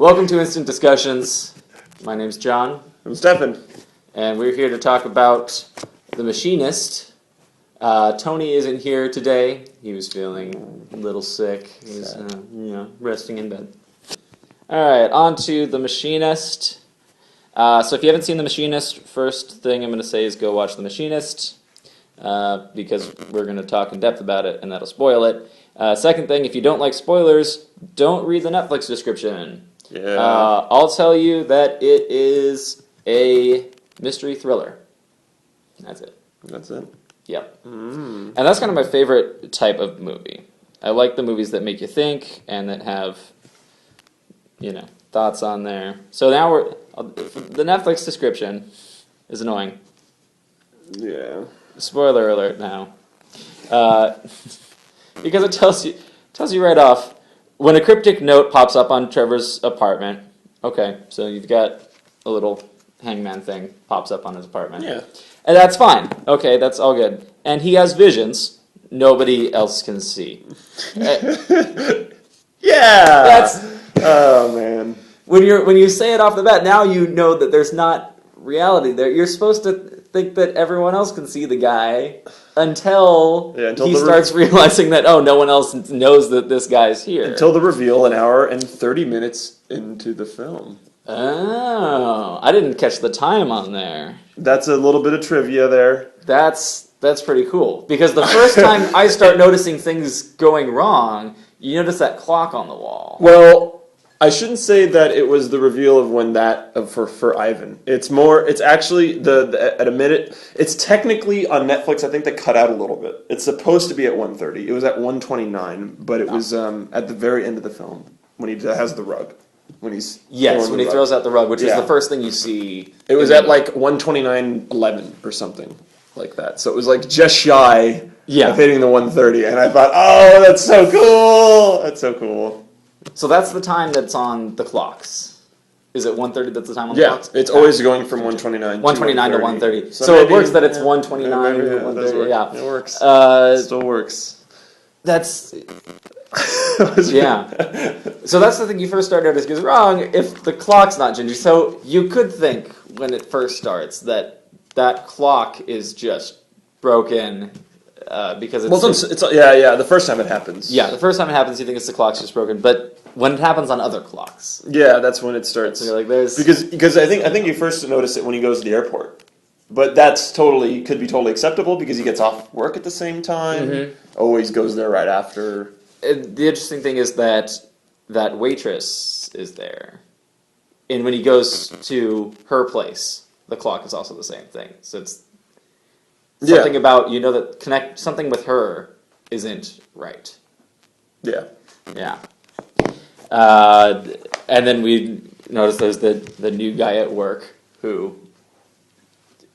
Welcome to Instant Discussions. My name's John. I'm Steffan. And we're here to talk about The Machinist. Tony isn't here today. He was feeling a little sick. He's, resting in bed. Alright, on to The Machinist. So if you haven't seen The Machinist, first thing I'm going to say is go watch The Machinist. Because we're going to talk in depth about it, and that'll spoil it. Second thing, if you don't like spoilers, don't read the Netflix description. Yeah. I'll tell you that it is a mystery thriller. That's it. That's it? Yep. And that's kind of my favorite type of movie. I like the movies that make you think and that have, thoughts on there. So now the Netflix description is annoying. Yeah. Spoiler alert now. Because it tells you right off, when a cryptic note pops up on Trevor's apartment, okay, so you've got a little hangman thing pops up on his apartment. Yeah. And that's fine. Okay, that's all good. And he has visions nobody else can see. Yeah! Oh, man. When you say it off the bat, now you know that there's not reality there. You're supposed to think that everyone else can see the guy until he starts realizing that, no one else knows that this guy's here. Until the reveal an hour and 30 minutes into the film. Oh, I didn't catch the time on there. That's a little bit of trivia there. That's pretty cool. Because the first time I start noticing things going wrong, you notice that clock on the wall. Well, I shouldn't say that it was the reveal of when for Ivan. It's actually at a minute. It's technically on Netflix. I think they cut out a little bit. It's supposed to be at 1:30. It was at 1:29, but it was at the very end of the film when he has the rug. When he throws out the rug, which is the first thing you see. It was at like 1:29:11 or something like that. So it was like just shy of hitting the 1:30, and I thought, oh, that's so cool. That's so cool. So that's the time that's on the clocks. Is it 1:30 that's the time on the clocks? Yeah, it's always going from 1:29 to 1:30. So it works that it's 1:29 to 1:30. Yeah, it works. Still works. That's... yeah. So that's the thing you first start noticing is wrong if the clock's not ginger. So you could think when it first starts that clock is just broken because it's... the first time it happens. Yeah, the first time it happens you think it's the clock's just broken, but when it happens on other clocks... Yeah, that's when it starts. So you're like, there's... Because I think you first notice it when he goes to the airport. But that's could be totally acceptable because he gets off work at the same time. Mm-hmm. Always goes there right after. The interesting thing is that waitress is there. And when he goes to her place, the clock is also the same thing. So it's something about, that something with her isn't right. Yeah. Yeah. And then we notice there's the new guy at work who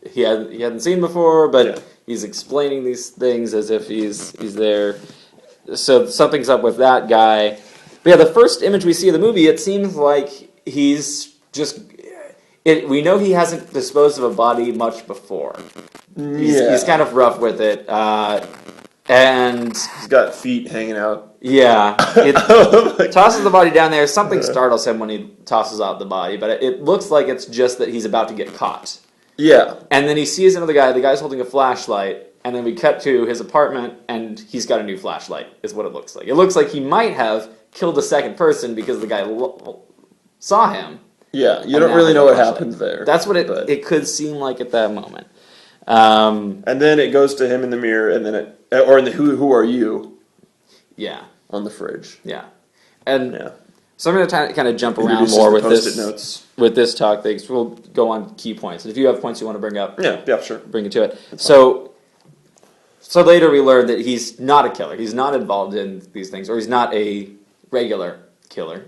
he hadn't seen before, but he's explaining these things as if he's there. So something's up with that guy. But yeah, the first image we see of the movie, it seems like he's just... we know he hasn't disposed of a body much before. He's kind of rough with it. And... He's got feet hanging out. Yeah. Tosses the body down there. Something startles him when he tosses out the body. But it looks like it's just that he's about to get caught. Yeah. And then he sees another guy. The guy's holding a flashlight. And then we cut to his apartment, and he's got a new flashlight, is what it looks like. It looks like he might have killed a second person because the guy saw him. Yeah, you don't really know what happened there. That's what it could seem like at that moment. And then it goes to him in the mirror, and then who are you? Yeah. On the fridge. Yeah. And so I'm going to kind of jump around more with this talk thing. So we'll go on key points. And if you have points you want to bring up, yeah, sure. Bring it to it. So later we learn that he's not a killer. He's not involved in these things, or he's not a regular killer.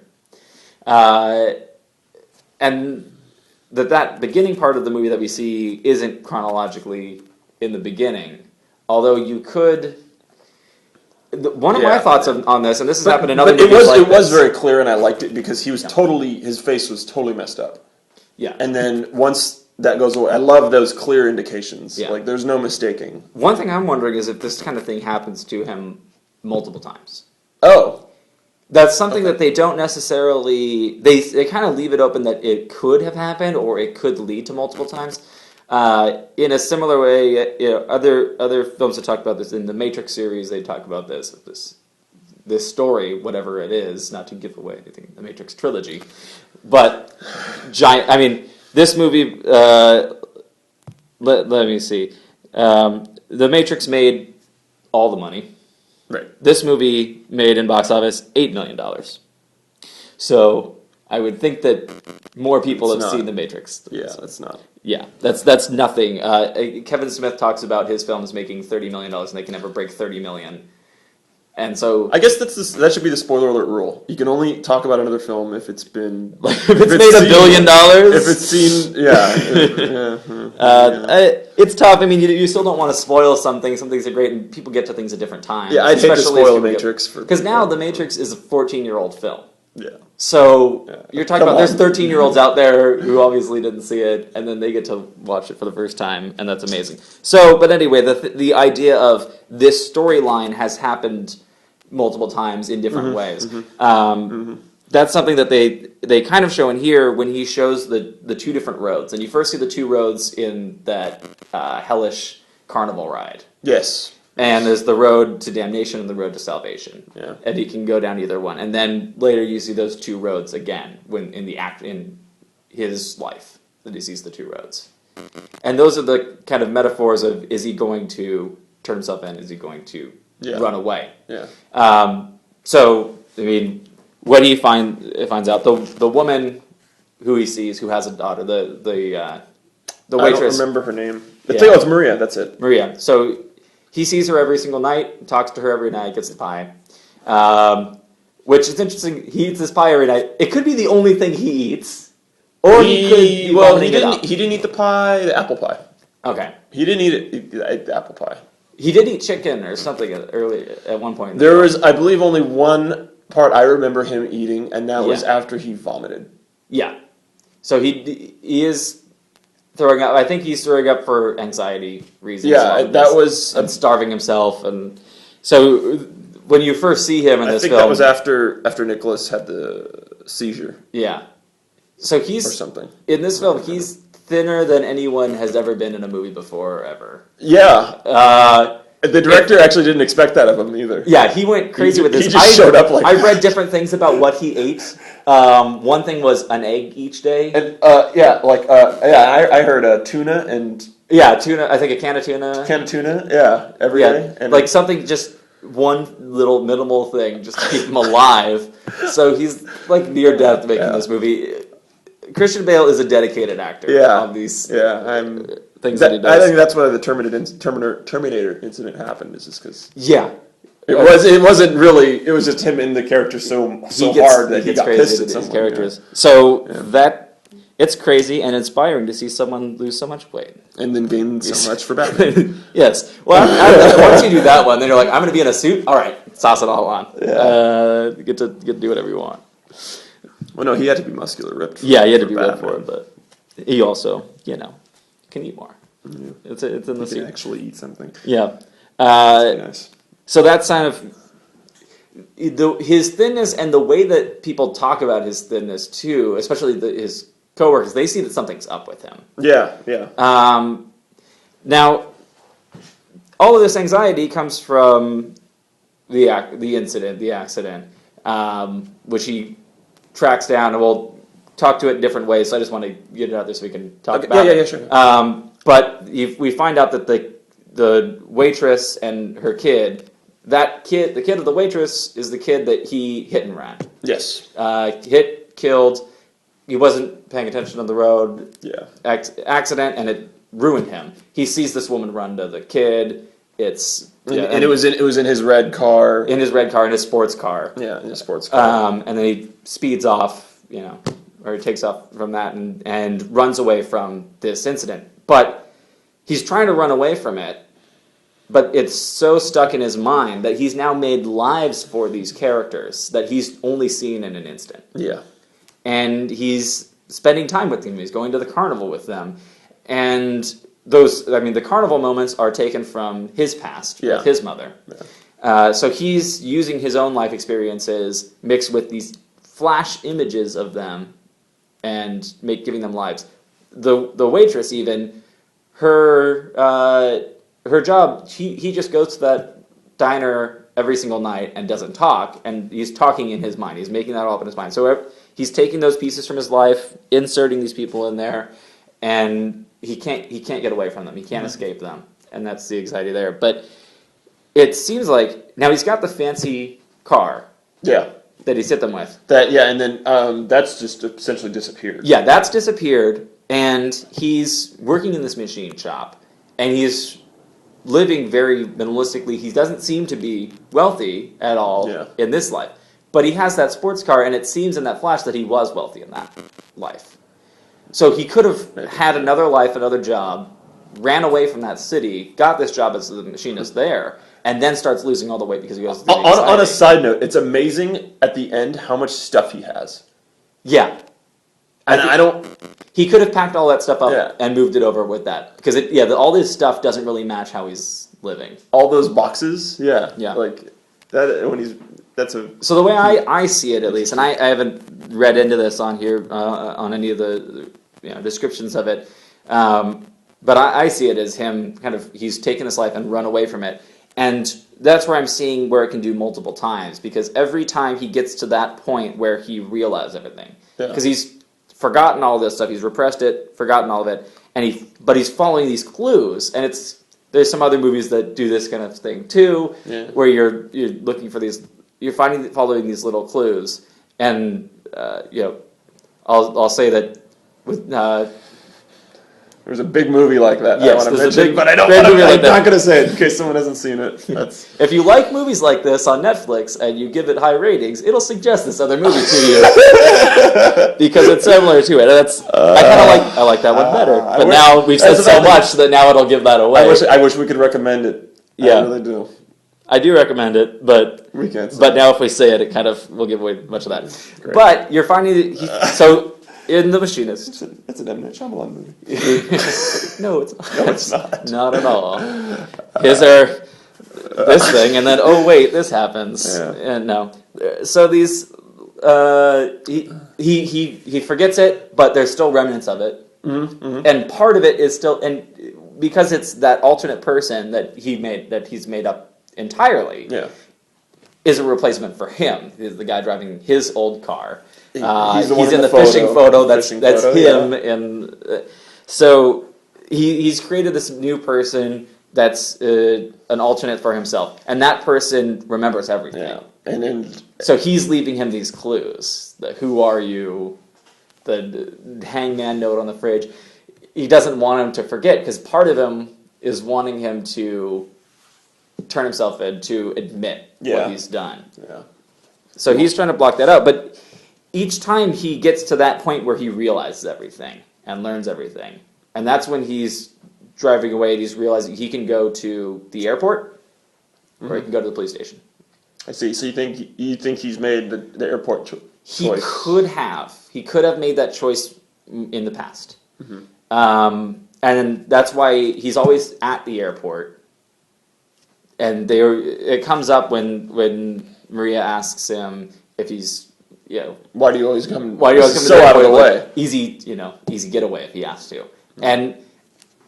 And that beginning part of the movie that we see isn't chronologically in the beginning. Although you could... One of my thoughts on this, and this has happened in other movies it was very clear, and I liked it because he was his face was totally messed up. Yeah. And then once that goes away, I love those clear indications. Yeah. Like, there's no mistaking. One thing I'm wondering is if this kind of thing happens to him multiple times. Oh. That's something that they don't necessarily... They kind of leave it open that it could have happened or it could lead to multiple times. In a similar way, other films have talked about this. In the Matrix series, they talk about this story, whatever it is, not to give away anything, the Matrix trilogy. But, this movie... Let me see. The Matrix made all the money. Right. This movie made in box office $8 million. So I would think that more people have seen The Matrix. Yeah, that's not. Yeah, that's nothing. Kevin Smith talks about his films making $30 million and they can never break $30 million. And so I guess that should be the spoiler alert rule. You can only talk about another film if it's been if it's made $1 billion. If it's seen, it's tough. I mean, you still don't want to spoil something. Some things are great, and people get to things at different times. Yeah, I'd hate to spoil The Matrix because now The Matrix is a 14-year-old film. Yeah. So you're talking about there's 13-year-olds out there who obviously didn't see it, and then they get to watch it for the first time, and that's amazing. So, but anyway, the idea of this storyline has happened multiple times in different ways. That's something that they kind of show in here when he shows the two different roads. And you first see the two roads in that hellish carnival ride. Yes. And there's the road to damnation and the road to salvation. Yeah. And he can go down either one. And then later you see those two roads again when in his life that he sees the two roads. And those are the kind of metaphors of, is he going to turn himself in? Is he going to run away? Yeah. So, I mean, what he finds out, the woman who he sees, who has a daughter, the waitress. I don't remember her name. It's Maria, that's it. Maria. So he sees her every single night, talks to her every night, gets the pie. Which is interesting. He eats this pie every night. It could be the only thing he eats. Or he didn't eat the pie, the apple pie. Okay. He didn't eat the apple pie. He did eat chicken or something early at one point. There was, I believe, only one part I remember him eating, and that was after he vomited. Yeah. So he is throwing up. I think he's throwing up for anxiety reasons. Yeah, that was... And starving himself. And so when you first see him in this film... I think that was after Nicholas had the seizure. Yeah. So he's... Or something. In this film, he's thinner than anyone has ever been in a movie before, ever. Yeah. The director actually didn't expect that of him either. Yeah, he went crazy with this. He just showed up like I read different things about what he ate. One thing was an egg each day. And I heard tuna and... Yeah, tuna. I think a can of tuna. Every day. And like something, just one little minimal thing, just to keep him alive. So he's like near death making this movie. Christian Bale is a dedicated actor on these things that he does. I think that's why the Terminator incident happened, is just because... Yeah. It wasn't really... It was just him in the character so hard that he got pissed at someone. Characters. Yeah. So it's crazy and inspiring to see someone lose so much weight. And then gain so much for Batman. Yes. Well, I don't know. Once you do that one, then you're like, I'm going to be in a suit? All right. Sauce it all on. Yeah. Get to do whatever you want. Well, no, he had to be muscular ripped. Yeah, he had to be ripped for it, but he also, can eat more. Yeah. It's in the suit. He can actually eat something. Yeah. Nice. So that's kind of his thinness, and the way that people talk about his thinness too, especially his coworkers, they see that something's up with him. Yeah. Now, all of this anxiety comes from the accident, which he tracks down, and we'll talk to it in different ways, so I just want to get it out there so we can talk about it. Yeah, sure. But we find out that the waitress and her kid, the kid of the waitress is the kid that he hit and ran. Yes. Killed, he wasn't paying attention on the road. Yeah. Accident, and it ruined him. He sees this woman run to the kid. And it was in his red car. In his red car, in his sports car. Yeah, in his sports car. And then he speeds off, or he takes off from that and runs away from this incident. But he's trying to run away from it, but it's so stuck in his mind that he's now made lives for these characters that he's only seen in an instant. Yeah. And he's spending time with them. He's going to the carnival with them. And the carnival moments are taken from his past with his mother. So he's using his own life experiences mixed with these flash images of them and giving them lives. The waitress even, her job, he just goes to that diner every single night and doesn't talk, and he's talking in his mind. He's making that all up in his mind. So he's taking those pieces from his life, inserting these people in there, and he can't get away from them. He can't escape them, and that's the anxiety there. But it seems like now he's got the fancy car. Yeah. That he's hit them with. And then that's just essentially disappeared. Yeah, that's disappeared, and he's working in this machine shop, and he's living very minimalistically. He doesn't seem to be wealthy at all in this life, but he has that sports car, and it seems in that flash that he was wealthy in that life. So he could have had another life, another job, ran away from that city, got this job as the machinist there, and then starts losing all the weight because he goes through the anxiety. On a side note, it's amazing at the end how much stuff he has. Yeah. And he could have packed all that stuff up and moved it over with that. Because all this stuff doesn't really match how he's living. All those boxes? Yeah. Like that, So the way I see it, at least, and I haven't read into this on here, on any of the descriptions of it, but I see it as him he's taken this life and run away from it. And that's where I'm seeing where it can do multiple times, because every time he gets to that point where he realizes everything, because he's forgotten all this stuff, he's repressed it, forgotten all of it, but he's following these clues, and there's some other movies that do this kind of thing too, where you're looking for these, following these little clues, and I'll say that with. There's a big movie like that. Yes, I want to mention, but I'm not going to say it in case someone hasn't seen it. If you like movies like this on Netflix and you give it high ratings, it'll suggest this other movie to you because it's similar to it. I like that one better. But now we've said so much that now it'll give that away. I wish we could recommend it. Yeah, I really do. I do recommend it, but we can't. But now if we say it, it kind of will give away much of that. Great. But you're finding that in The Machinist. It's an M. Night Shyamalan movie. No, it's not. No, it's not. Not at all. Here's this thing, and then, oh, wait, this happens. Yeah. And no. So these, he forgets it, but there's still remnants of it. Mm-hmm. And part of it is still, and because it's that alternate person that he's made up entirely, is a replacement for him. He's the guy driving his old car. He's in the fishing photo. That's him, and so he's created this new person that's an alternate for himself, and that person remembers everything. Yeah. And then so he's leaving him these clues: who are you? The hangman note on the fridge. He doesn't want him to forget because part of him is wanting him to turn himself in to admit what he's done. Yeah. So he's trying to block that out, but each time he gets to that point where he realizes everything and learns everything, and that's when he's driving away and he's realizing he can go to the airport or he can go to the police station. I see. So you think he's made the airport choice? He could have made that choice in the past, and that's why he's always at the airport. And it comes up when Maria asks him if he's. Why do you always come? So out of the way? Easy getaway if he has to. And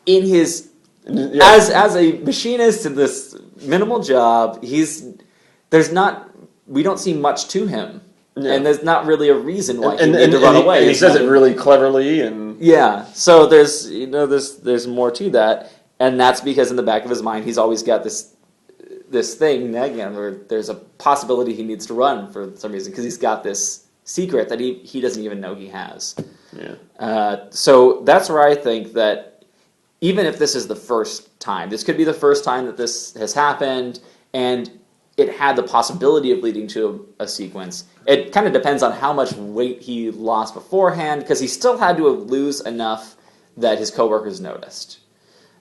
in his as a machinist in this minimal job, we don't see much to him, and there's not really a reason why he needs to run away. He says it really cleverly, and So there's more to that, and that's because in the back of his mind he's always got this thing nagging him, where there's a possibility he needs to run for some reason because he's got this secret that he doesn't even know he has. So that's where I think that even if this is the first time, this could be the first time that this has happened, and it had the possibility of leading to a sequence. It kind of depends on how much weight he lost beforehand, because he still had to lose enough that his coworkers noticed,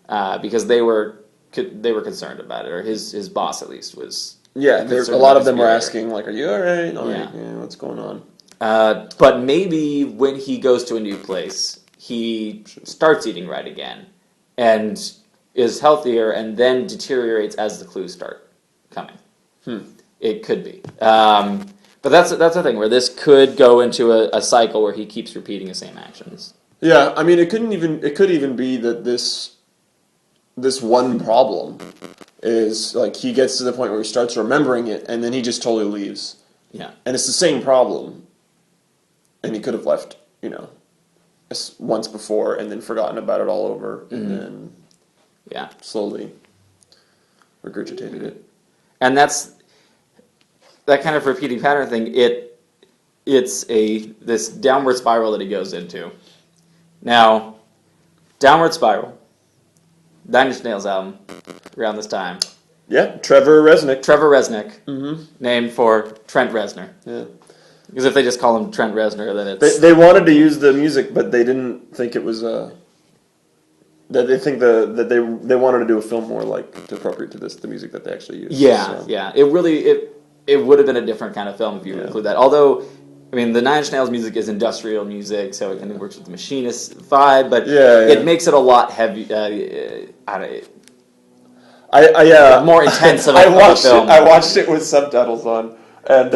because they were concerned about it, or his boss at least was. Yeah, a lot of them were asking, like, "Are you all right? What's going on?" But maybe when he goes to a new place, he starts eating right again, and is healthier, and then deteriorates as the clues start coming. It could be. But that's the thing where this could go into a cycle where he keeps repeating the same actions. Yeah, I mean, it could even be that this one problem is like he gets to the point where he starts remembering it, and then he just totally leaves. Yeah. And it's the same problem, and he could have left, once before and then forgotten about it all over, and then slowly regurgitated it. And that's that kind of repeating pattern thing. It's this downward spiral that he goes into. Now, downward spiral. Nine Inch Nails album around this time. Yeah, Trevor Resnick. Named for Trent Reznor. Yeah. Because if they just call him Trent Reznor, then it's... They wanted to use the music, but they didn't think it was... that they think that they wanted to do a film more appropriate to the music that they actually used. Yeah, yeah. It would have been a different kind of film if you include that. Although, I mean, the Nine Inch Nails music is industrial music, so it kind of works with the Machinist vibe, but it makes it a lot heavy... more intense of a film. I watched it with subtitles on, and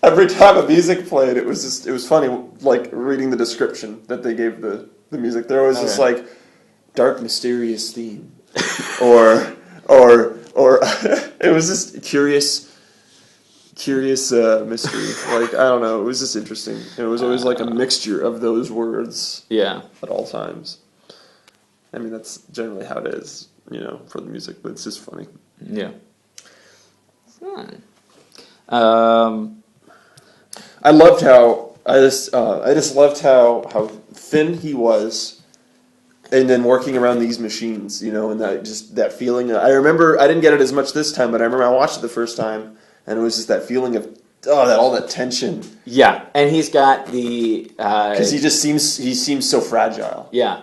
every time a music played, it was funny, like reading the description that they gave the music. There was this like dark, mysterious theme, or it was just curious mystery. Like, I don't know, it was just interesting. It was always like a mixture of those words. Yeah, at all times. I mean, that's generally how it is, for the music, but it's just funny. Yeah. Fun. I loved how I just loved how thin he was, and then working around these machines, and that feeling. I remember I didn't get it as much this time, but I remember I watched it the first time, and it was just that feeling of all that tension. Yeah, and he's got the because he seems so fragile. Yeah,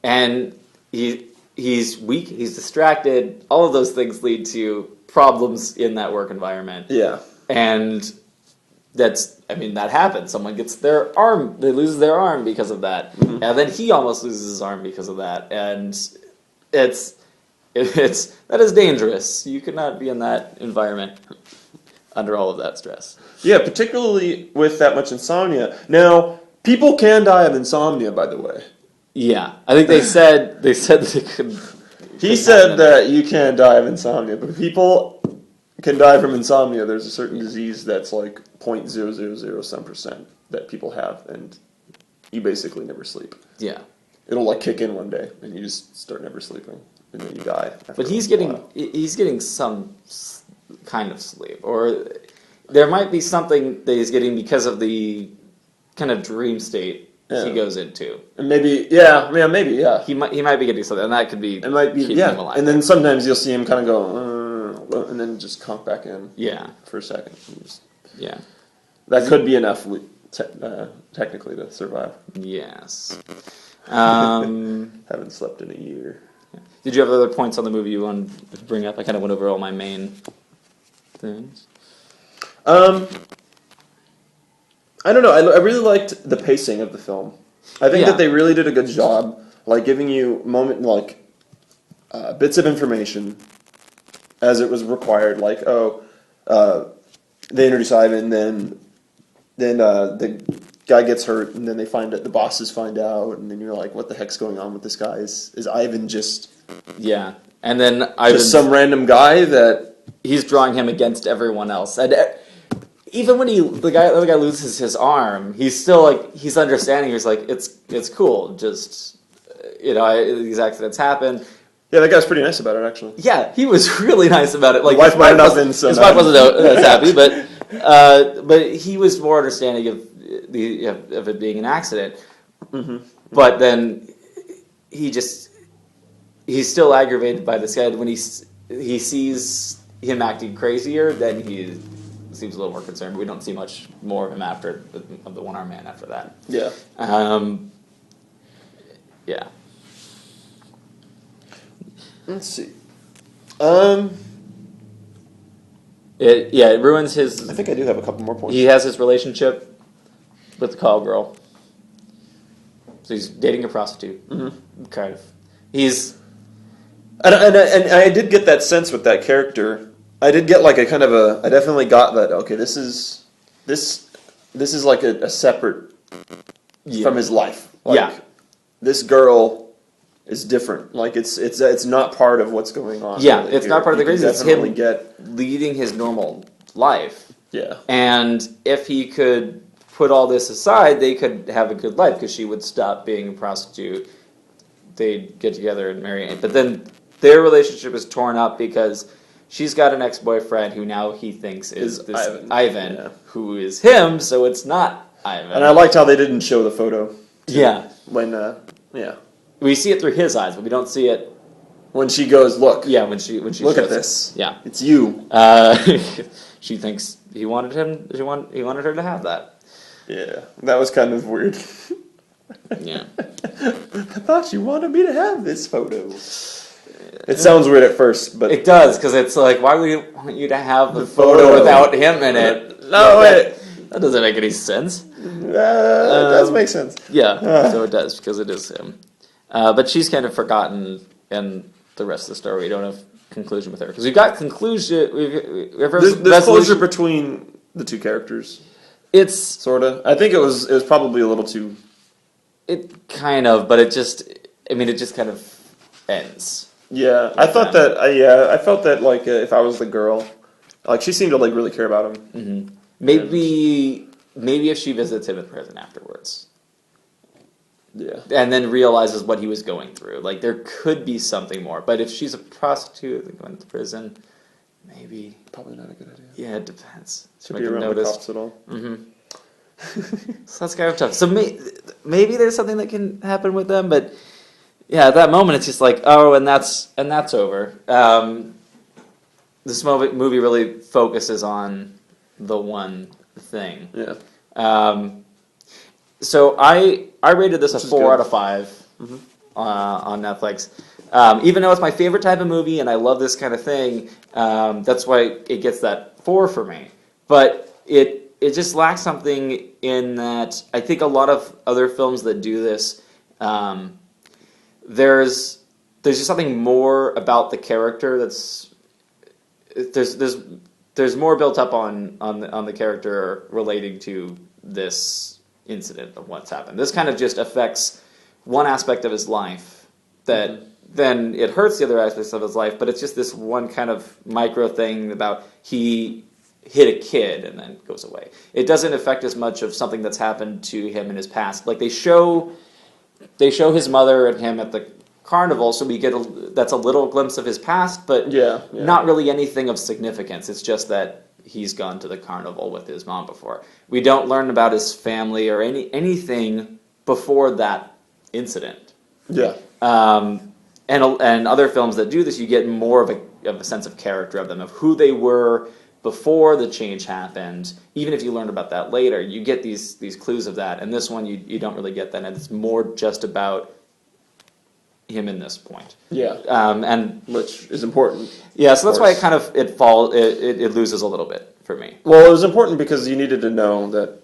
and he's weak, he's distracted. All of those things lead to problems in that work environment. Yeah. And that happens. Someone gets they lose their arm because of that. Mm-hmm. And then he almost loses his arm because of that. And that is dangerous. You could not be in that environment under all of that stress. Yeah, particularly with that much insomnia. Now, people can die of insomnia, by the way. Yeah, I think they said that they could. He said that you can't die of insomnia, but people can die from insomnia. There's a certain disease that's like 0.000% that people have, and you basically never sleep. Yeah, it'll like kick in one day, and you just start never sleeping, and then you die. But he's getting some kind of sleep, or there might be something that he's getting because of the kind of dream state. He goes into, and maybe. He might be getting something, and that could be. It might be, him alive. And then sometimes you'll see him kind of go, and then just conk back in. Yeah, for a second. That could be enough, technically, to survive. Yes. Haven't slept in a year. Did you have other points on the movie you wanted to bring up? I kind of went over all my main things. I don't know. I really liked the pacing of the film. I think that they really did a good job, like giving you bits of information as it was required. Like, they introduce Ivan, then the guy gets hurt, and then they find out the bosses find out, and then you're like, what the heck's going on with this guy? Is Ivan just and then Ivan just some random guy that he's drawing him against everyone else and. Even when the other guy loses his arm, he's still like he's understanding. He's like, it's cool. Just these accidents happen. Yeah, that guy's pretty nice about it, actually. Yeah, he was really nice about it. Like his wife might not have been so. His wife wasn't as happy, but he was more understanding of it being an accident. Mm-hmm. But then he's still aggravated by this guy when he sees him acting crazier. Then he seems a little more concerned. We don't see much more of him after the one-armed man after that. Yeah. Yeah. Let's see. It ruins his. I think I do have a couple more points. He has his relationship with the call girl. So he's dating a prostitute. Mm-hmm. Kind of. He's. And I did get that sense with that character. I did get like a kind of a. I definitely got that. Okay, this is like a separate from his life. Like, Yeah. This girl is different. Like it's not part of what's going on. Yeah, really it's here. not part of the You can crazy. It's definitely him get. leading his normal life. Yeah. And if he could put all this aside, they could have a good life because she would stop being a prostitute. They'd get together and marry. But then their relationship is torn up because she's got an ex-boyfriend who now he thinks is this Ivan yeah. who is him, so it's not Ivan. And I liked how they didn't show the photo. Too, yeah. When yeah. We see it through his eyes, but we don't see it. When she goes, look. Yeah, when she look shows at this. It. Yeah, it's you. She thinks he wanted him. He wanted her to have that. Yeah, that was kind of weird. Yeah, I thought you wanted me to have this photo. It sounds weird at first, but it does because it's like, why would he want you to have the photo without him in it? No, that doesn't make any sense. It does make sense. Yeah, so it does because it is him. But she's kind of forgotten in the rest of the story. We don't have conclusion with her because we've got conclusion. There's closure between the two characters. It's sorta. I think it was probably a little too. It kind of, but it just kind of ends. Yeah, I thought that. I felt that like if I was the girl, like she seemed to like really care about him. Mm-hmm. Maybe if she visits him in prison afterwards. Yeah. And then realizes what he was going through. Like, there could be something more. But if she's a prostitute and going to prison, maybe... Probably not a good idea. Yeah, it depends. Should be around the cops at all. Mm-hmm. So that's kind of tough. So maybe there's something that can happen with them, but... Yeah, at that moment, it's just like, oh, and that's over. This movie really focuses on the one thing. Yeah. So I rated this a 4 out of 5 on Netflix. Even though it's my favorite type of movie and I love this kind of thing, that's why it gets that 4 for me. But it just lacks something in that I think a lot of other films that do this, there's just something more about the character there's more built up on the character relating to this incident of what's happened. This kind of just affects one aspect of his life that then it hurts the other aspects of his life, but it's just this one kind of micro thing about he hit a kid and then goes away. It doesn't affect as much of something that's happened to him in his past. Like they show his mother and him at the carnival, so we get that's a little glimpse of his past, but not really anything of significance. It's just that he's gone to the carnival with his mom before. We don't learn about his family or anything before that incident. Yeah. And other films that do this, you get more of a sense of character of them, of who they were before the change happened. Even if you learn about that later, you get these clues of that. And this one, you don't really get that, and it's more just about him in this point. Yeah. And which is important. Yeah, so that's why it loses a little bit for me. Well, it was important because you needed to know that.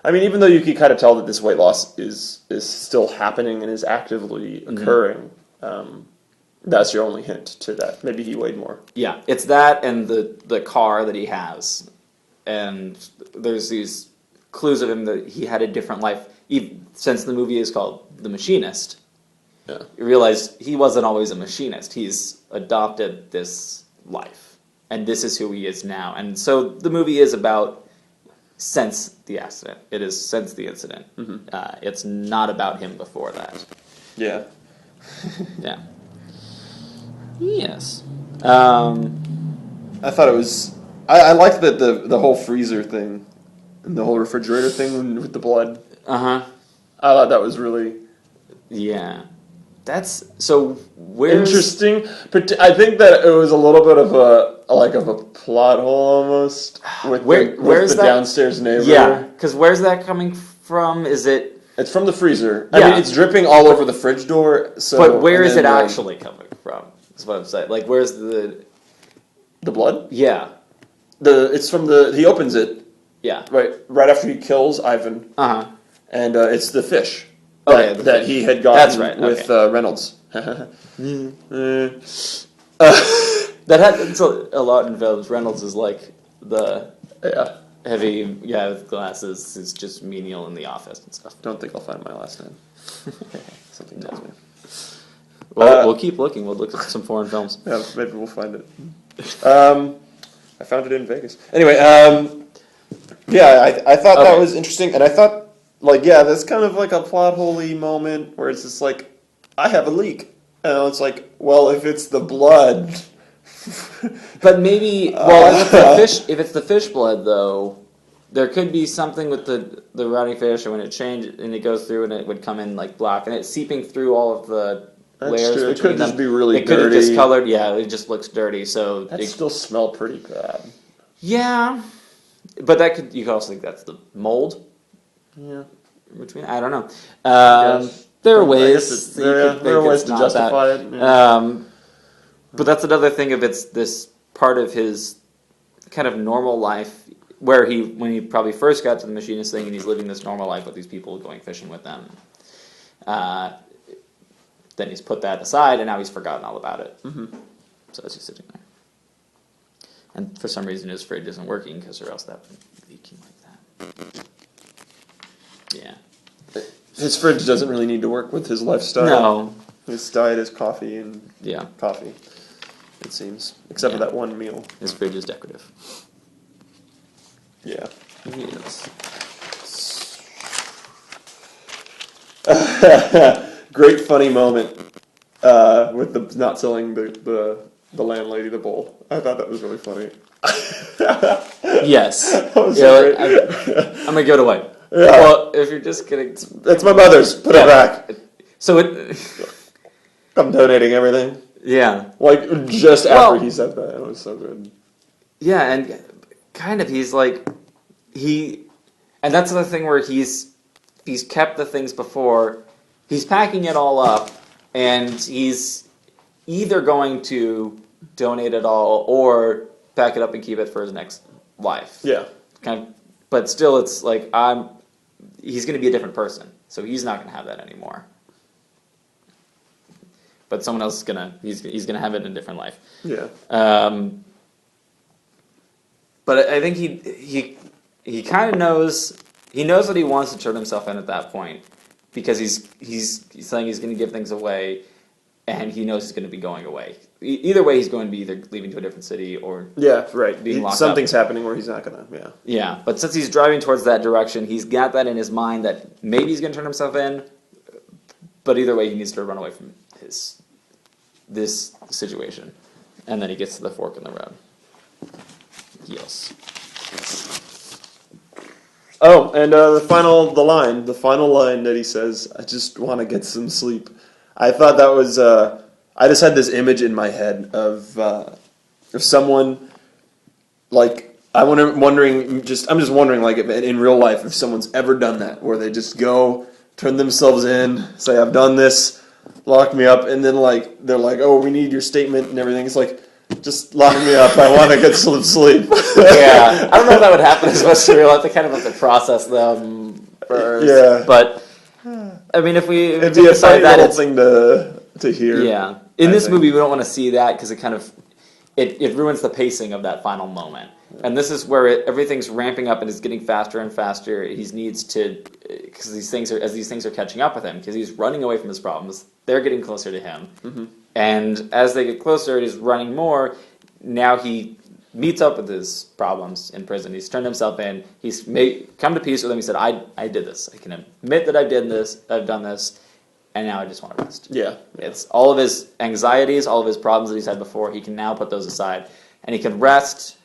I mean, even though you could kind of tell that this weight loss is still happening and is actively occurring, that's your only hint to that. Maybe he weighed more. Yeah, it's that and the car that he has, and there's these clues of him that he had a different life. Since the movie is called The Machinist. Yeah. You realize he wasn't always a machinist. He's adopted this life. And this is who he is now. And so the movie is about since the accident. It is since the incident. It's not about him before that. Yeah. Yeah. Yes. I thought it was... I liked the whole freezer thing. And the whole refrigerator thing with the blood. Uh-huh. I thought that was really... Yeah. That's so where's interesting. But I think that it was a little bit of a plot hole almost with where's the downstairs neighbor. Yeah, because where's that coming from? Is it? It's from the freezer. Yeah. I mean, it's dripping all over the fridge door. So, but where is it actually coming from? Is what I'm saying. Like, where's the blood? Yeah, it's from he opens it. Yeah, right after he kills Ivan. And it's the fish. That he had gotten with Reynolds. It's a lot in films. Reynolds is like the heavy guy with glasses who's just menial in the office and stuff. Don't think I'll find my last name. Something tells me. Well, we'll keep looking. We'll look at some foreign films. Yeah, maybe we'll find it. I found it in Vegas. Anyway, I thought that was interesting, and I thought, that's kind of like a plot hole-y moment where it's just like, I have a leak. And it's like, well, if it's the blood... But maybe, if it's the fish blood, though, there could be something with the rotting fish, or when it changed and it goes through and it would come in like black, and it's seeping through all of the layers true. between It could them. just be really dirty. It could have discolored. Yeah, it just looks dirty. So that still smell pretty bad. Yeah, but you could also think that's the mold. Yeah, between I don't know. There are ways. There are ways to justify it. Yeah. But that's another thing of it's this part of his kind of normal life where when he probably first got to the machinist thing and he's living this normal life with these people going fishing with them. Then he's put that aside and now he's forgotten all about it. Mm-hmm. So as he's sitting there. And for some reason his fridge isn't working or else that would be leaking like that. Yeah. His fridge doesn't really need to work with his lifestyle. No. His diet is coffee and coffee, it seems. Except for that one meal. His fridge is decorative. Yeah. Yes. Great funny moment with the not selling the landlady the bowl. I thought that was really funny. Yes. That was so great. I'm gonna give it away. Yeah. Well, if you're just kidding, it's my mother's. Put it back. So I'm donating everything. Yeah. Just after he said that, it was so good. Yeah, and kind of he's like and that's the thing where he's kept the things before. He's packing it all up, and he's either going to donate it all or pack it up and keep it for his next life. Yeah. But still, it's like he's going to be a different person, so he's not going to have that anymore. But someone else is he's gonna have it in a different life. Yeah. But I think he kind of knows what he wants to turn himself in at that point, because he's saying he's going to give things away, and he knows he's going to be going away. Either way, he's going to be either leaving to a different city or being locked Something's up. happening where he's not going to. Yeah, but since he's driving towards that direction, he's got that in his mind that maybe he's going to turn himself in. But either way, he needs to run away from this situation, and then he gets to the fork in the road. Yes. Oh, and the final line that he says, "I just want to get some sleep." I thought that was. I just had this image in my head of someone I'm just wondering, like, in real life, if someone's ever done that, where they just go, turn themselves in, say, I've done this, lock me up, and then, they're like, oh, we need your statement and everything. It's like, just lock me up, I want to get some sleep. Yeah, I don't know if that would happen as much in real life. They kind of have to process them first. Yeah. But, I mean, if we it'd be a funny little thing to hear. Yeah. In this movie, we don't want to see that, because it kind of, it ruins the pacing of that final moment. And this is where everything's ramping up and it's getting faster and faster. He needs to, because these things are catching up with him, because he's running away from his problems. They're getting closer to him. Mm-hmm. And as they get closer, he's running more. Now he meets up with his problems in prison. He's turned himself in. He's come to peace with them. He said, I did this. I can admit that I've done this. And now I just want to rest. Yeah. It's all of his anxieties, all of his problems that he's had before. He can now put those aside. And he can rest.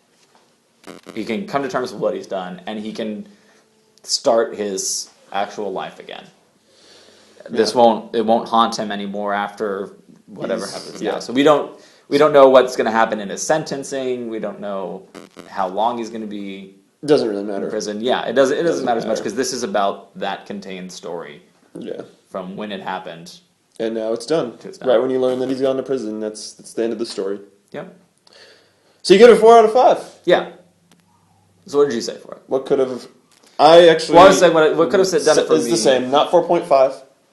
He can come to terms with what he's done, and he can start his actual life again. Yeah. It won't haunt him anymore after whatever happens now. So we don't know what's going to happen in his sentencing. We don't know how long he's going to be. It doesn't really matter. In prison. Yeah, it doesn't matter as much, because this is about that contained story. Yeah. From when it happened. And now it's done. Right when you learn that he's gone to prison, that's the end of the story. Yep. So you give it 4 out of 5. Yeah. So what did you say for it? What could have... I actually... Well, I was saying what could have done it for me... It's the same. Not 4.5.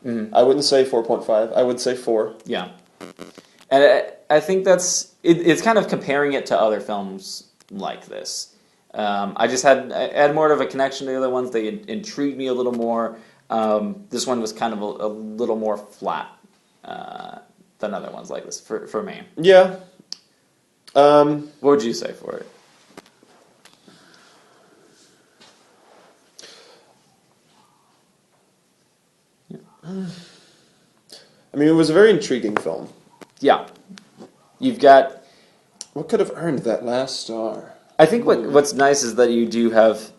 Mm-hmm. I wouldn't say 4.5. I would say 4. Yeah. And I think it's kind of comparing it to other films like this. I had more of a connection to the other ones. They intrigued me a little more. This one was kind of a little more flat than other ones like this for me. Yeah. What would you say for it? I mean, it was a very intriguing film. Yeah. You've got... What could have earned that last star? I think what's nice is that you do have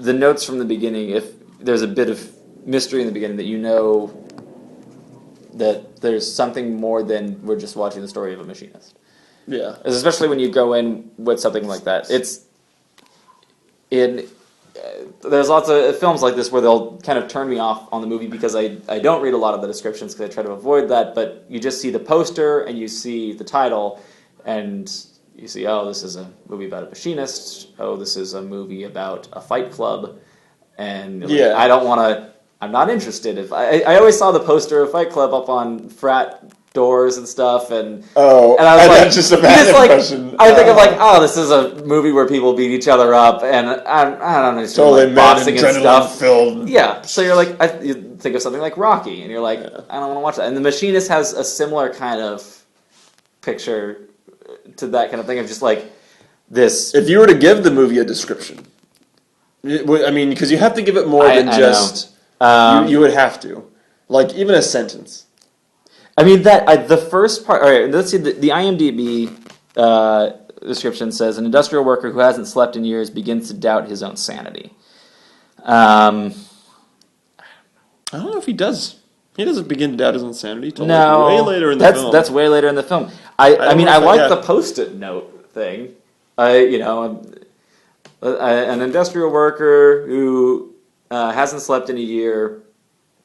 the notes from the beginning. If there's a bit of mystery in the beginning, that you know that there's something more than we're just watching the story of a machinist. Yeah. Especially when you go in with something like that. There's lots of films like this where they'll kind of turn me off on the movie because I don't read a lot of the descriptions because I try to avoid that, but you just see the poster and you see the title and you see, oh, this is a movie about a machinist, oh, this is a movie about a fight club, and I'm not interested. If I always saw the poster of Fight Club up on frat doors and stuff, and I was like, that's just a bad impression. I think of like, oh, this is a movie where people beat each other up, and I don't know, totally like boxing and stuff. Filled. Yeah, so you're like, you think of something like Rocky, and you're like, I don't want to watch that. And The Machinist has a similar kind of picture to that kind of thing of just like this. If you were to give the movie a description, I mean, because you have to give it more than just. You would have to, like, even a sentence. I mean, the first part... All right, let's see. The IMDb description says, an industrial worker who hasn't slept in years begins to doubt his own sanity. I don't know if he does. He doesn't begin to doubt his own sanity until way later in the film. That's way later in the film. I like the Post-it note thing. An industrial worker who... hasn't slept in a year,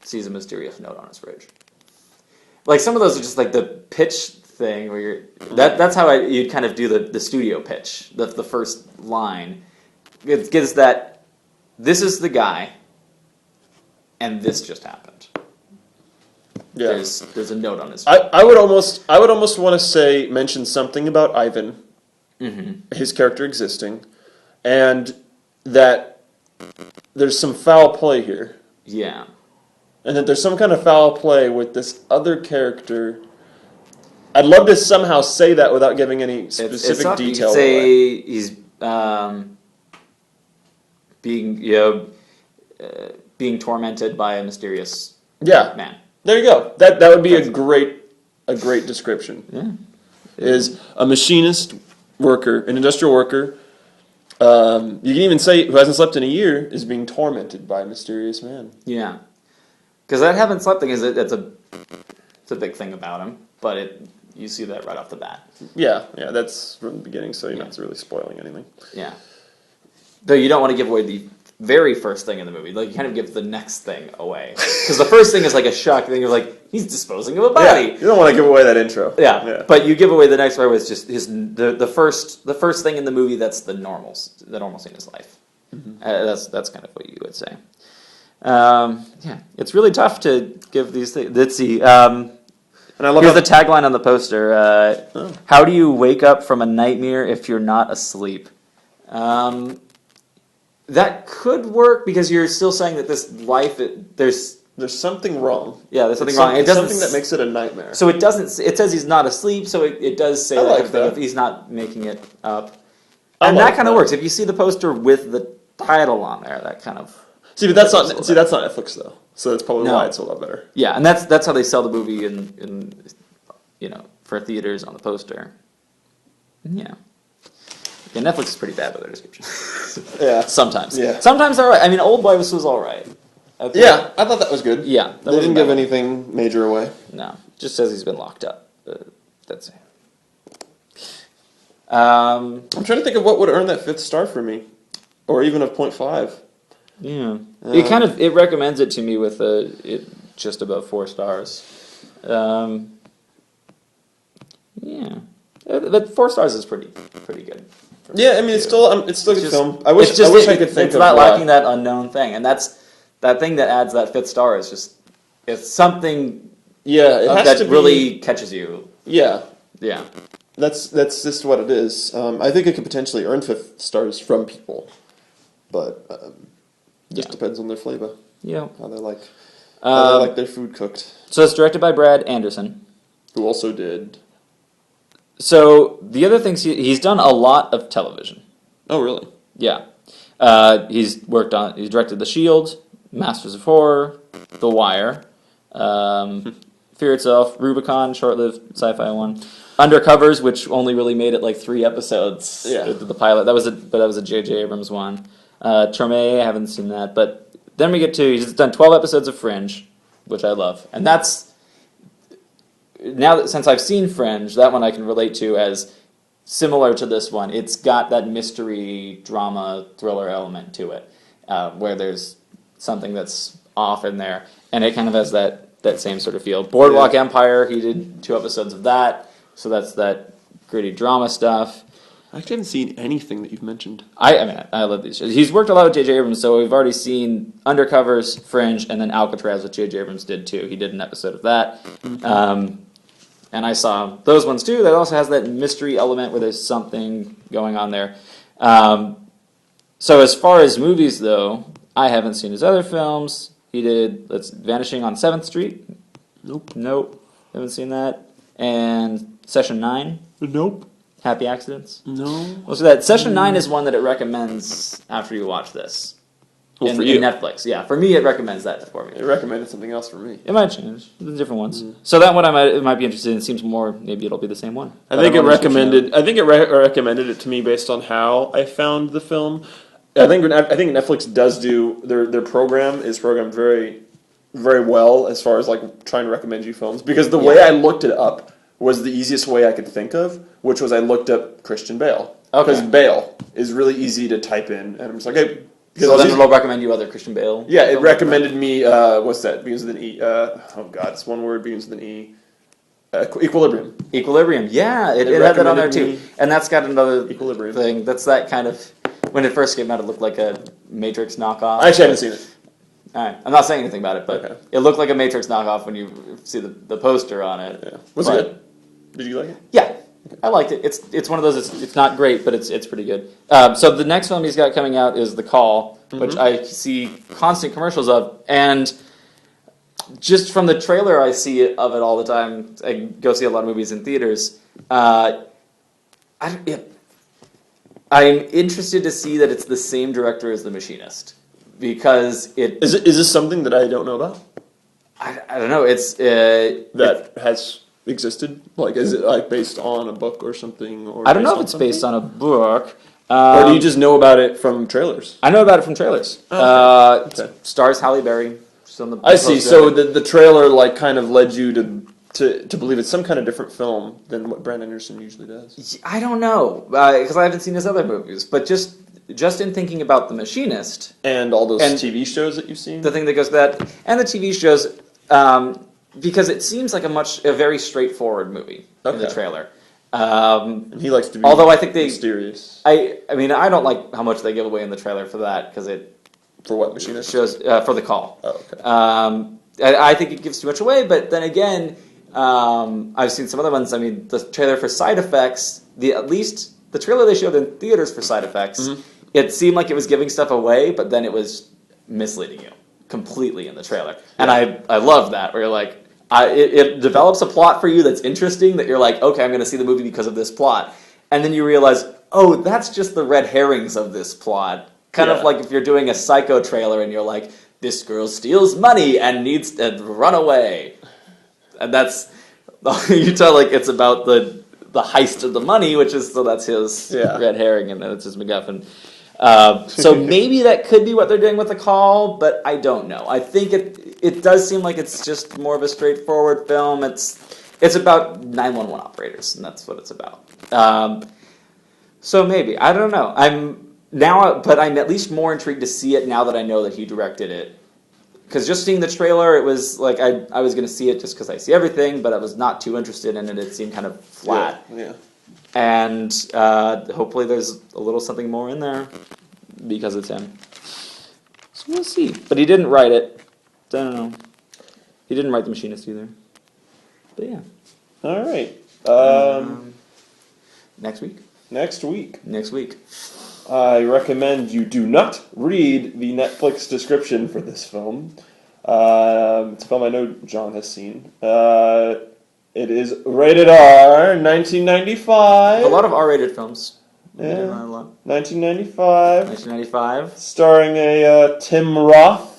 sees a mysterious note on his fridge. Like, some of those are just like the pitch thing where you're... That's how you'd kind of do the studio pitch, the first line. It gives that, this is the guy, and this just happened. Yeah. There's a note on his fridge. I would almost want to mention something about Ivan, his character existing, and that there's some foul play here. Yeah. And that there's some kind of foul play with this other character. I'd love to somehow say that without giving any specific detail away. You could say he's being tormented by a mysterious man. There you go. That would be a great description. Yeah. Is a machinist worker, an industrial worker. You can even say who hasn't slept in a year is being tormented by a mysterious man. Yeah, because that haven't slept thing it's a big thing about him, but you see that right off the bat. Yeah, that's from the beginning, so you're not really spoiling anything. Yeah, though you don't want to give away the very first thing in the movie. Like, you kind of give the next thing away because the first thing is like a shock. Then you're like, he's disposing of a body. Yeah, you don't want to give away that intro. Yeah, but you give away the next part, was just the first thing in the movie. That's the normal scene in his life. Mm-hmm. That's kind of what you would say. It's really tough to give these things. Let's see. And I love the tagline on the poster. How do you wake up from a nightmare if you're not asleep? That could work because you're still saying that this life, there's something wrong. Yeah, there's something wrong. It's something that makes it a nightmare. So it doesn't. It says he's not asleep, so it does say that if he's not making it up. And that kind of works. If you see the poster with the title on there, that kind of... that's not Netflix, though. So that's probably why it's a lot better. Yeah, and that's how they sell the movie in for theaters on the poster. Yeah. Yeah, Netflix is pretty bad with their descriptions. Yeah. Sometimes. Yeah. Sometimes they're all right. I mean, Old Boy was all right. I thought that was good. Yeah. They didn't give anything major away. No. Just says he's been locked up. That's it. I'm trying to think of what would earn that 5th star for me. Or even a 0.5. Yeah. It recommends it to me with just above 4 stars. Yeah. But 4 stars is pretty good. Yeah, I mean, it's still a good film. I wish I could think of... It's not lacking that unknown thing, and that's that thing that adds that 5th star is just... It's something it has that to really catches you. Yeah. Yeah. That's just what it is. I think it could potentially earn 5 stars from people, but just depends on their flavor. Yeah. How they like their food cooked. So it's directed by Brad Anderson. Who also did... So the other things, he's done a lot of television. Oh, really? Yeah. He's directed The Shield, Masters of Horror, The Wire, Fear Itself, Rubicon, short-lived sci-fi one, Undercovers, which only really made it like 3 episodes. Yeah. The pilot. That was a J.J. Abrams one. Treme, I haven't seen that, but then we get to, he's done 12 episodes of Fringe, which I love. And that's, now that since I've seen Fringe, that one I can relate to as similar to this one. It's got that mystery, drama, thriller element to it, where there's something that's off in there, and it kind of has that same sort of feel. Boardwalk Empire, he did 2 episodes of that, so that's that gritty drama stuff. I actually haven't seen anything that you've mentioned. I love these shows. He's worked a lot with J.J. Abrams, so we've already seen Undercovers, Fringe, and then Alcatraz, which J.J. Abrams did too. He did an episode of that. And I saw those ones too. That also has that mystery element where there's something going on there. So as far as movies, though, I haven't seen his other films. He did Vanishing on 7th Street. Nope. Haven't seen that. And Session 9. Nope. Happy Accidents. No. Well, so that Session 9 is one that it recommends after you watch this. Well, for in you. Netflix, yeah. For me, it recommends that for me. It recommended something else for me. It might change. The different ones. So that one it might be interested in. It seems more, maybe it'll be the same one. I think it recommended it to me based on how I found the film. I think Netflix does do their program is programmed very, very well as far as like trying to recommend you films, because the way I looked it up was the easiest way I could think of, which was I looked up Christian Bale. Because Bale is really easy to type in, and I'm just like, hey. So then it'll recommend you other Christian Bale? Yeah, it recommended me, what's that, begins with an E, it's one word, begins with an E. Equilibrium. Equilibrium, yeah, it had that on there too. Me And that's got another Equilibrium thing. That's that kind of, when it first came out, it looked like a Matrix knockoff. I actually haven't seen it. Alright, I'm not saying anything about it, but it looked like a Matrix knockoff when you see the poster on it. Yeah. Was it good? Did you like it? Yeah. I liked it. It's one of those. It's not great, but it's pretty good. So the next film he's got coming out is The Call, which I see constant commercials of, and just from the trailer I see of it all the time. I go see a lot of movies in theaters. I'm interested to see that it's the same director as The Machinist, because Is this something that I don't know about? I don't know. It's that has existed? Like, is it like based on a book or something? Or I don't know if it's based on a book. Or do you just know about it from trailers? I know about it from trailers. Oh, okay. Stars Halle Berry. I see. So the trailer like kind of led you to believe it's some kind of different film than what Brandon Anderson usually does. I don't know, because I haven't seen his other movies. But just in thinking about The Machinist and all those TV shows that you've seen, the thing that goes to that, and the TV shows. Because it seems like a very straightforward movie in the trailer. And he likes to be although I think mysterious. I mean, I don't like how much they give away in the trailer for that, because it... For what, Machinist? Shows, for The Call. Oh, okay. I think it gives too much away, but then again, I've seen some other ones. I mean, the trailer for Side Effects, at least the trailer they showed in theaters for Side Effects, it seemed like it was giving stuff away, but then it was misleading you completely in the trailer. And I love that, where you're like, it develops a plot for you that's interesting, that you're like, okay, I'm going to see the movie because of this plot. And then you realize, oh, that's just the red herrings of this plot. Kind of like if you're doing a Psycho trailer and you're like, this girl steals money and needs to run away. And that's, you tell like it's about the heist of the money, which is, so that's his red herring and it's his MacGuffin. So maybe that could be what they're doing with The Call, but I don't know. I think it does seem like it's just more of a straightforward film. It's about 911 operators, and that's what it's about. So maybe, I don't know. But I'm at least more intrigued to see it now that I know that he directed it. Because just seeing the trailer, it was like I was going to see it just because I see everything, but I was not too interested in it. It seemed kind of flat. Yeah. And hopefully there's a little something more in there because it's him. So we'll see. But he didn't write it. I don't know. He didn't write The Machinist either. But yeah. All right. Next week. Next week. Next week. I recommend you do not read the Netflix description for this film. It's a film I know John has seen. It is rated R, 1995. A lot of R-rated films. Yeah. A lot. 1995. 1995. Starring a Tim Roth.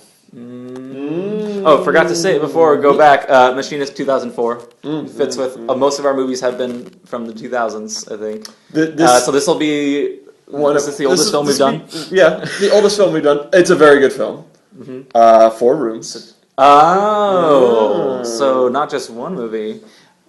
Oh, forgot to say it before. Go back. Machinist 2004 fits with most of our movies have been from the 2000s, I think. So this will be Is this the oldest film we've done? Yeah, the oldest film we've done. It's a very good film. 4 rooms. Oh, so not just one movie.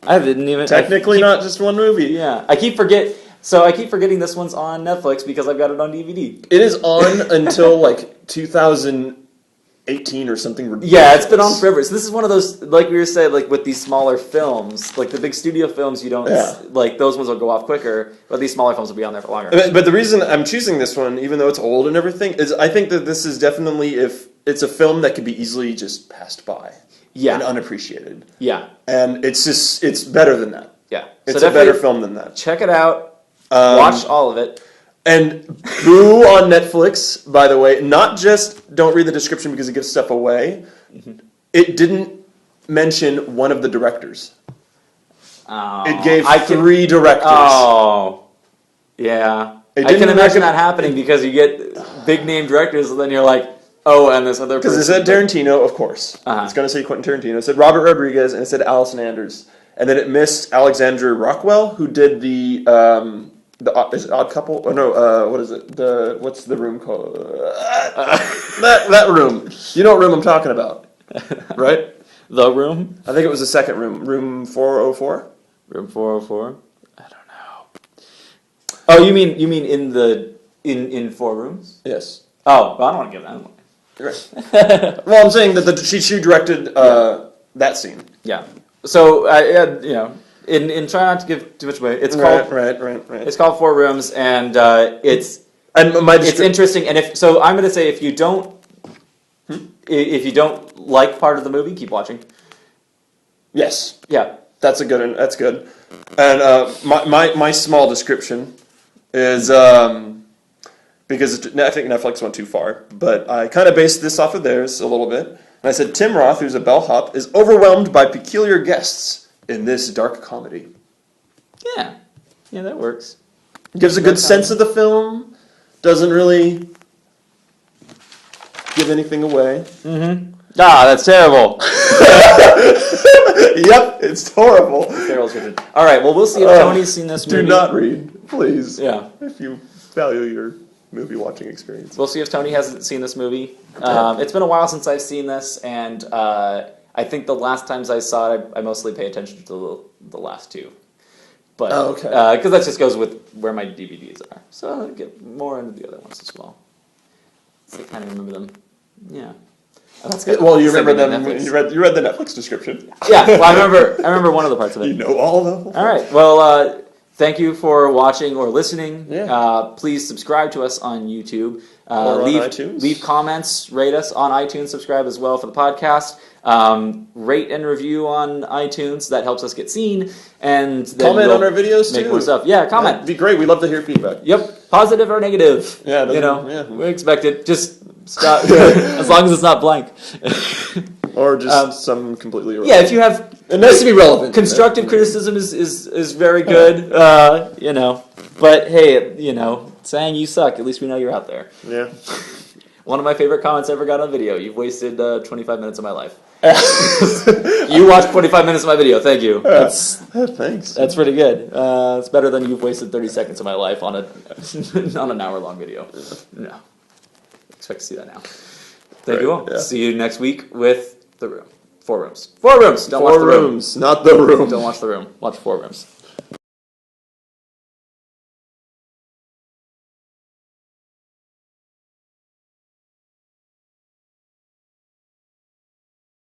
I didn't even technically not just one movie. Yeah, I keep forgetting this one's on Netflix because I've got it on DVD. It is on until like 2018 or something ridiculous. Yeah, it's been on forever. So this is one of those, like we were saying, like with these smaller films, like the big studio films, you don't like those ones will go off quicker, but these smaller films will be on there for longer. But the reason I'm choosing this one, even though it's old and everything, is I think that this is definitely it's a film that could be easily just passed by. Yeah. And unappreciated. Yeah. And it's better than that. Yeah. It's a better film than that. Check it out. Watch all of it. And boo on Netflix, by the way, not just don't read the description because it gives stuff away. It didn't mention one of the directors. Oh, it gave 3 directors. Oh. Yeah. I can imagine that happening because you get big name directors and then you're like, oh, and this other person. Because it said Tarantino, of course. It's going to say Quentin Tarantino. It said Robert Rodriguez, and it said Allison Anders. And then it missed Alexandra Rockwell, who did the is it Odd Couple? Oh, no, what is it? What's the room called? That room. You know what room I'm talking about, right? The Room? I think it was the second room. Room 404? Room 404? I don't know. Oh, you mean in 4 rooms? Yes. Oh, well, I don't want to give that one. Right. Well, I'm saying that she directed that scene. Yeah. So in try not to give too much away, it's called right. It's called 4 Rooms, and it's interesting. And I'm going to say if you don't like part of the movie, keep watching. Yes. Yeah. That's good. And my small description is. Because I think Netflix went too far, but I kind of based this off of theirs a little bit. And I said, Tim Roth, who's a bellhop, is overwhelmed by peculiar guests in this dark comedy. Yeah. Yeah, that works. Gives a good sense of the film. Doesn't really give anything away. Mm-hmm. Ah, that's terrible. Yep, it's horrible. All right, well, we'll see if Tony's seen this movie. Do not read, please. Yeah. If you value your movie watching experience. We'll see if Tony hasn't seen this movie. It's been a while since I've seen this, and I think the last times I saw it, I mostly pay attention to the last 2. But because that just goes with where my DVDs are. So I'll get more into the other ones as well. So I kind of remember them. Yeah. Oh, that's good. Well, you remember them. You read the Netflix description. Yeah, well, I remember one of the parts of it. You know all of them. All right. Well, thank you for watching or listening. Yeah. Please subscribe to us on YouTube. Or on iTunes. Leave comments, rate us on iTunes, subscribe as well for the podcast. Rate and review on iTunes. That helps us get seen. And then comment on our videos too. Make more stuff. Yeah, comment. That'd be great. We'd love to hear feedback. Yep. Positive or negative. Yeah. We expect it. Just stop. As long as it's not blank. Or just some completely irrelevant. Yeah, if you have... It has to be relevant. Constructive criticism is very good, But, hey, saying you suck, at least we know you're out there. Yeah. One of my favorite comments I ever got on video. You've wasted 25 minutes of my life. You watched 25 minutes of my video. Thank you. Thanks. That's pretty good. It's better than you've wasted 30 seconds of my life on an hour-long video. No. Expect to see that now. Thank you all. Yeah. See you next week with The Room. 4 Rooms. 4 Rooms. Don't watch The Room. Not The Room. Don't watch The Room. Watch 4 Rooms.